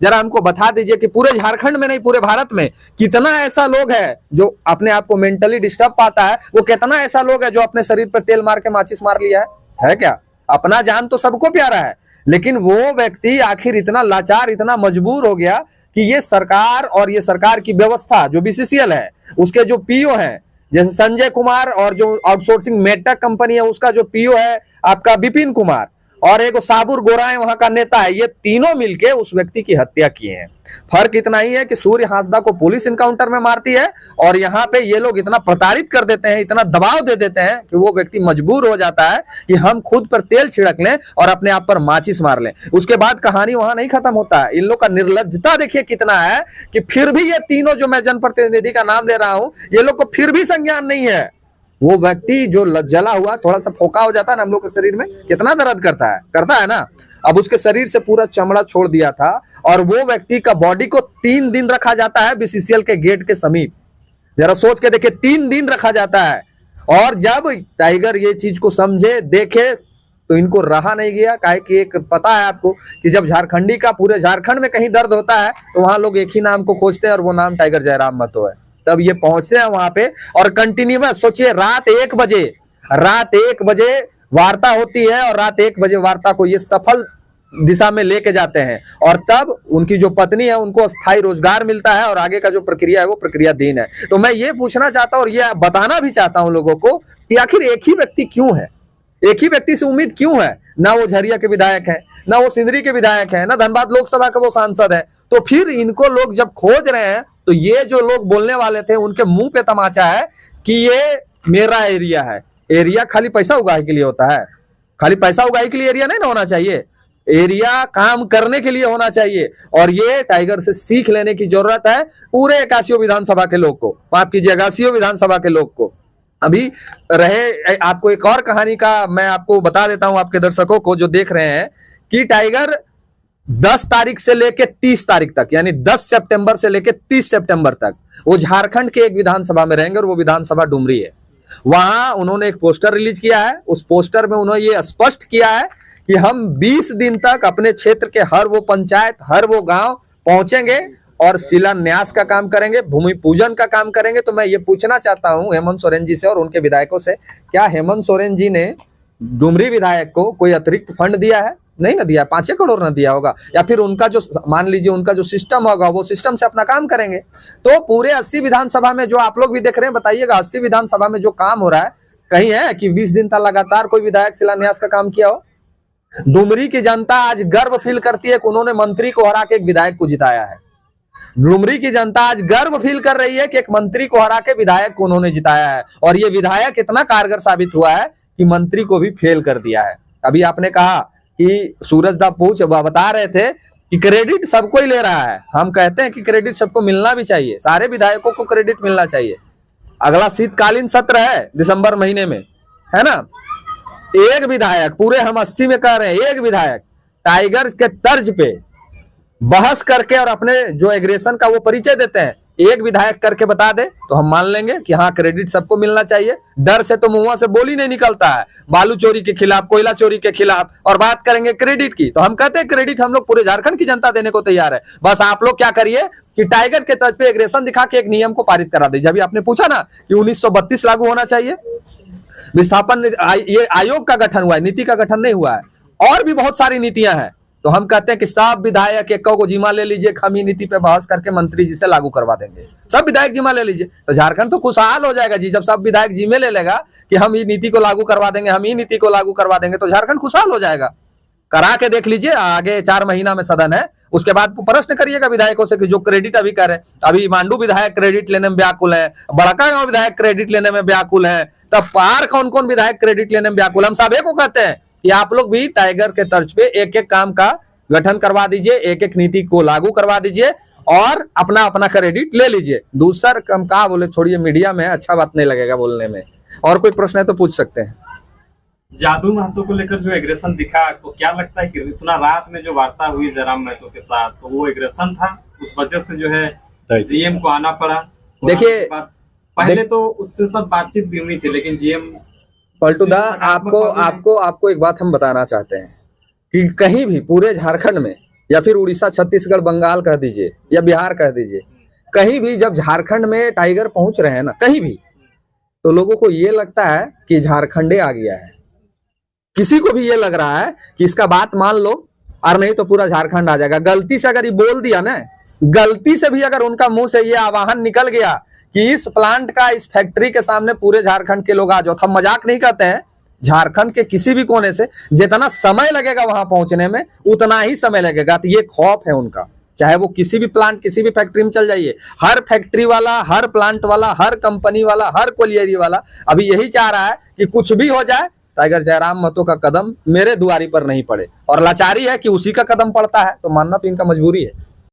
जरा हमको बता दीजिए कि पूरे झारखंड में नहीं पूरे भारत में कितना ऐसा लोग है जो अपने आप को मेंटली डिस्टर्ब पाता है, वो कितना ऐसा लोग है जो अपने शरीर पर तेल मार के माचिस मार लिया है क्या? अपना जान तो सबको प्यारा है, लेकिन वो व्यक्ति आखिर इतना लाचार, इतना मजबूर हो गया कि ये सरकार और ये सरकार की व्यवस्था जो बीसीसीएल है, उसके जो पीओ हैं जैसे संजय कुमार, और जो आउटसोर्सिंग मेटक कंपनी है उसका जो पीओ है आपका विपिन कुमार, और एक साबुर गोराएं वहां का नेता है, ये तीनों मिलके उस व्यक्ति की हत्या किए हैं। फर्क इतना ही है कि सूर्य हांसदा को पुलिस इनकाउंटर में मारती है और यहाँ पे ये लोग इतना प्रताड़ित कर देते हैं, इतना दबाव दे देते हैं कि वो व्यक्ति मजबूर हो जाता है कि हम खुद पर तेल छिड़क लें और अपने आप पर माचिस मार लें। उसके बाद कहानी वहां नहीं खत्म होता है। इन लोग का निर्लज्जता देखिए कितना है कि फिर भी ये तीनों जो मैं जनप्रतिनिधि का नाम ले रहा हूं, ये लोग को फिर भी संज्ञान नहीं है। वो व्यक्ति जो जला हुआ, थोड़ा सा फोका हो जाता है ना हम लोग के शरीर में, कितना दर्द करता है ना। अब उसके शरीर से पूरा चमड़ा छोड़ दिया था और वो व्यक्ति का बॉडी को 3 दिन रखा जाता है बीसीसीएल के गेट के समीप। जरा सोच के देखिए, 3 दिन रखा जाता है। और जब टाइगर ये चीज को समझे, देखे, तो इनको रहा नहीं गया। काहे कि एक पता है आपको कि जब झारखंडी का पूरे झारखंड में कहीं दर्द होता है तो वहां लोग एक ही नाम को खोजते हैं और वो नाम टाइगर जयराम महतो है। तब ये पहुंचते हैं वहां पे और कंटिन्यूअस, सोचिए रात 1 बजे वार्ता होती है और रात 1 बजे वार्ता को ये सफल दिशा में लेके जाते हैं और तब उनकी जो पत्नी है उनको स्थायी रोजगार मिलता है और आगे का जो प्रक्रिया है वो प्रक्रियाधीन है। तो मैं ये पूछना चाहता हूं और ये बताना भी चाहता हूं लोगों को कि आखिर एक ही व्यक्ति क्यों है, एक ही व्यक्ति से उम्मीद क्यों है? ना वो झरिया के विधायक है, ना वो सिंदरी के विधायक है, ना धनबाद लोकसभा के वो सांसद है। तो फिर इनको लोग जब खोज रहे हैं तो ये जो लोग बोलने वाले थे उनके मुंह पे तमाचा है कि ये मेरा एरिया है। एरिया खाली पैसा उगाने के लिए होता है? खाली पैसा उगाने के लिए एरिया नहीं ना होना चाहिए, एरिया काम करने के लिए होना चाहिए। और ये टाइगर से सीख लेने की जरूरत है पूरे 81 विधानसभा के लोग को, माफ कीजिएगा 80 विधानसभा के लोग को। अभी रहे आपको एक और कहानी का मैं आपको बता देता हूं, आपके दर्शकों को जो देख रहे हैं, कि टाइगर 10 तारीख से लेके 30 तारीख तक, यानी 10 सितंबर से लेके 30 सितंबर तक वो झारखंड के एक विधानसभा में रहेंगे और वो विधानसभा डुमरी है। वहां उन्होंने एक पोस्टर रिलीज किया है। उस पोस्टर में उन्होंने ये स्पष्ट किया है कि हम 20 दिन तक अपने क्षेत्र के हर वो पंचायत, हर वो गांव पहुंचेंगे और शिलान्यास का काम करेंगे, भूमि पूजन का काम करेंगे। तो मैं ये पूछना चाहता हूं हेमंत सोरेन जी से और उनके विधायकों से, क्या हेमंत सोरेन जी ने डुमरी विधायक को कोई अतिरिक्त फंड दिया है? नहीं ना दिया, 5 करोड़ ना दिया होगा, या फिर उनका जो मान लीजिए उनका जो सिस्टम होगा वो सिस्टम से अपना काम करेंगे। तो पूरे 80 विधानसभा में जो आप लोग भी देख रहे हैं, बताइएगा 80 विधानसभा में जो काम हो रहा है, कहीं है कि 20 दिन तक लगातार कोई विधायक शिलान्यास का काम किया हो? डुमरी की जनता आज गर्व फील करती है कि उन्होंने मंत्री को हरा के एक विधायक को जिताया है। डुमरी की जनता आज गर्व फील कर रही है कि एक मंत्री को हरा के विधायक को उन्होंने जिताया है और ये विधायक इतना कारगर साबित हुआ है कि मंत्री को भी फेल कर दिया है। अभी आपने कहा कि सूरज दा पूछ बता रहे थे कि क्रेडिट सबको ही ले रहा है। हम कहते हैं कि क्रेडिट सबको मिलना भी चाहिए, सारे विधायकों को क्रेडिट मिलना चाहिए। अगला शीतकालीन सत्र है दिसंबर महीने में, है ना। एक विधायक, पूरे हम 80 में कह रहे हैं, एक विधायक टाइगर के तर्ज पे बहस करके और अपने जो एग्रेशन का वो परिचय देते हैं, एक विधायक करके बता दे तो हम मान लेंगे कि हाँ क्रेडिट सबको मिलना चाहिए। डर से तो मुंह से बोल ही नहीं निकलता है, बालू चोरी के खिलाफ, कोयला चोरी के खिलाफ, और बात करेंगे क्रेडिट की तो हम कहते हैं क्रेडिट हम लोग पूरे झारखंड की जनता देने को तैयार है। बस आप लोग क्या करिए कि टाइगर के तर्ज पे एग्रेशन दिखा के एक नियम को पारित करा दीजिए। अभी आपने पूछा ना कि 1932 लागू होना चाहिए, विस्थापन ये आयोग का गठन हुआ है, नीति का गठन नहीं हुआ है। और भी बहुत सारी नीतियां हैं। तो हम कहते हैं कि सब विधायक एक को जिम्मा ले लीजिए, हम ही नीति पे बहस करके मंत्री जी से लागू करवा देंगे। सब विधायक जिम्मा ले लीजिए तो झारखंड तो खुशहाल हो जाएगा जी। जब सब विधायक जिम्मे ले लेगा कि हम ये नीति को लागू करवा देंगे, हम ही नीति को लागू करवा देंगे, तो झारखंड खुशहाल हो जाएगा। करा के देख लीजिए, आगे 4 महीना में सदन है, उसके बाद प्रश्न करिएगा विधायकों से कि जो क्रेडिट अभी करे, अभी मांडू विधायक क्रेडिट लेने में व्याकुल है, बड़का गांव विधायक क्रेडिट लेने में व्याकुल है, तब पार कौन कौन विधायक क्रेडिट लेने में व्याकुल। हम सब को कहते हैं कि आप लोग भी टाइगर के तर्ज पे एक एक काम का गठन करवा दीजिए, एक एक नीति को लागू करवा दीजिए और अपना अपना क्रेडिट ले लीजिए। दूसरा कम कहा बोले, छोड़िए, मीडिया में अच्छा बात नहीं लगेगा बोलने में। और कोई प्रश्न है तो पूछ सकते हैं। जादू महतो को लेकर जो एग्रेशन दिखा, आपको क्या लगता है कि इतना रात में जो वार्ता हुई जयराम महतो के साथ, तो वो एग्रेशन था, उस वजह से जो है जीएम को आना पड़ा? देखिए, पहले तो उससे सब बातचीत भी हुई थी, लेकिन जीएम पलटूदा, आपको एक बात हम बताना चाहते हैं कि कहीं भी पूरे झारखंड में या फिर उड़ीसा, छत्तीसगढ़, बंगाल कह दीजिए या बिहार कह दीजिए, कहीं भी जब झारखंड में टाइगर पहुंच रहे हैं ना कहीं भी, तो लोगों को ये लगता है कि झारखंडे आ गया है। किसी को भी ये लग रहा है कि इसका बात मान लो और नहीं तो पूरा झारखंड आ जाएगा। गलती से अगर ये बोल दिया ना, गलती से भी अगर उनका मुंह से ये आवाहन निकल गया कि इस प्लांट का, इस फैक्ट्री के सामने पूरे झारखंड के लोग आ जाओ, हम मजाक नहीं कहते हैं, झारखंड के किसी भी कोने से जितना समय लगेगा वहां पहुंचने में उतना ही समय लगेगा। तो ये खौफ है उनका, चाहे वो किसी भी प्लांट, किसी भी फैक्ट्री में चल जाइए, हर फैक्ट्री वाला, हर प्लांट वाला, हर कंपनी वाला, हर कोलियरी वाला अभी यही चाह रहा है कि कुछ भी हो जाए टाइगर जयराम महतो का कदम मेरे दुआरी पर नहीं पड़े, और लाचारी है कि उसी का कदम पड़ता है, तो मानना तो इनका मजबूरी है।